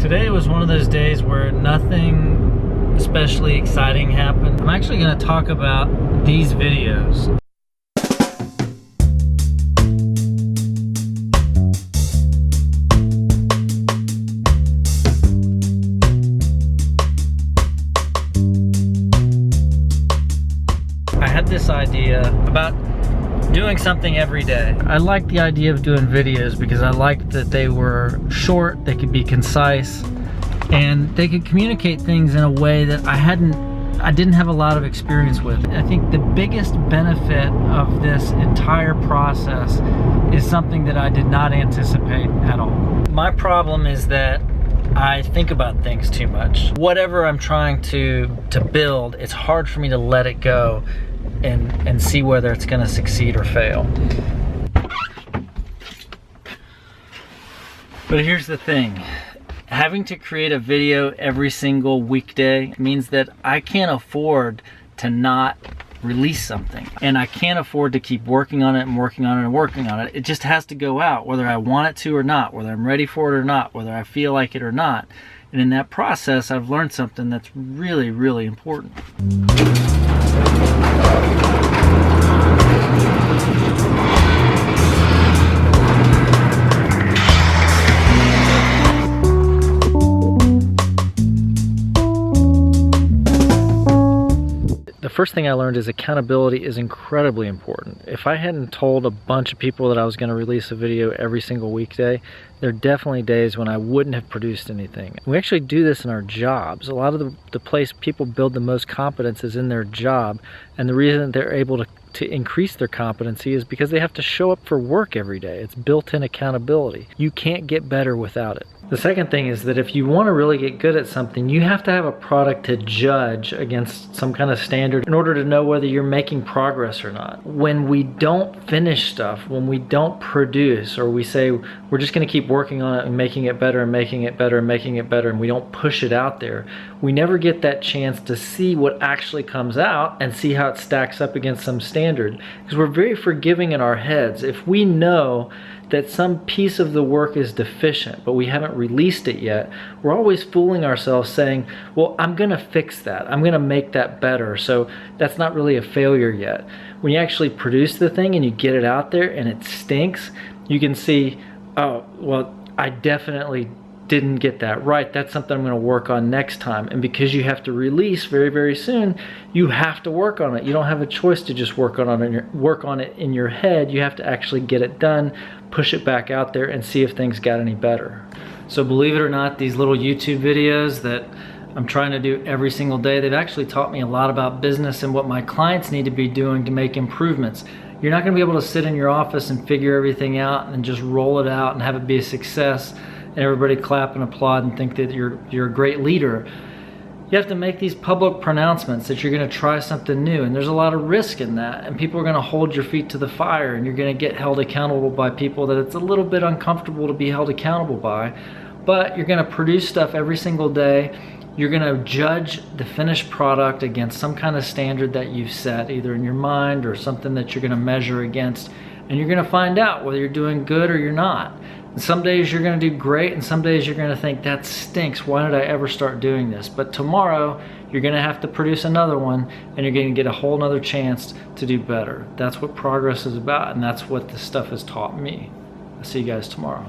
Today was one of those days where nothing especially exciting happened. I'm actually going to talk about these videos. I had this idea about doing something every day. I liked the idea of doing videos because I liked that they were short, they could be concise, and they could communicate things in a way that I didn't have a lot of experience with. I think the biggest benefit of this entire process is something that I did not anticipate at all. My problem is that I think about things too much. Whatever I'm trying to build, it's hard for me to let it go and see whether it's going to succeed or fail. But here's the thing. Having to create a video every single weekday means that I can't afford to not release something. And I can't afford to keep working on it and working on it and working on it. It just has to go out, whether I want it to or not, whether I'm ready for it or not, whether I feel like it or not. And in that process, I've learned something that's really, really important. The first thing I learned is accountability is incredibly important. If I hadn't told a bunch of people that I was going to release a video every single weekday, there are definitely days when I wouldn't have produced anything. We actually do this in our jobs. A lot of the place people build the most competence is in their job, and the reason they're able to increase their competency is because they have to show up for work every day. It's built-in accountability. You can't get better without it. The second thing is that if you want to really get good at something, you have to have a product to judge against some kind of standard in order to know whether you're making progress or not. When we don't finish stuff, when we don't produce, or we say we're just going to keep working on it and making it better and making it better and making it better, and we don't push it out there, we never get that chance to see what actually comes out and see how it stacks up against some standard. Because we're very forgiving in our heads. If we know that some piece of the work is deficient, but we haven't released it yet, we're always fooling ourselves saying, well, I'm gonna fix that. I'm gonna make that better. So that's not really a failure yet. When you actually produce the thing and you get it out there and it stinks, you can see, oh, well, I definitely didn't get that right. That's something I'm going to work on next time. And because you have to release very, very soon, you have to work on it. You don't have a choice to just work on it in your head. You have to actually get it done, push it back out there, and see if things got any better. So believe it or not, these little YouTube videos that I'm trying to do every single day, they've actually taught me a lot about business and what my clients need to be doing to make improvements. You're not going to be able to sit in your office and figure everything out and just roll it out and have it be a success and everybody clap and applaud and think that you're a great leader. You have to make these public pronouncements that you're going to try something new, and there's a lot of risk in that, and people are going to hold your feet to the fire, and you're going to get held accountable by people that it's a little bit uncomfortable to be held accountable by. But you're going to produce stuff every single day. You're going to judge the finished product against some kind of standard that you've set, either in your mind or something that you're going to measure against, and you're going to find out whether you're doing good or you're not. And some days you're going to do great, and some days you're going to think, that stinks, why did I ever start doing this? But tomorrow you're going to have to produce another one, and you're going to get a whole nother chance to do better. That's what progress is about, and that's what this stuff has taught me. I'll see you guys tomorrow.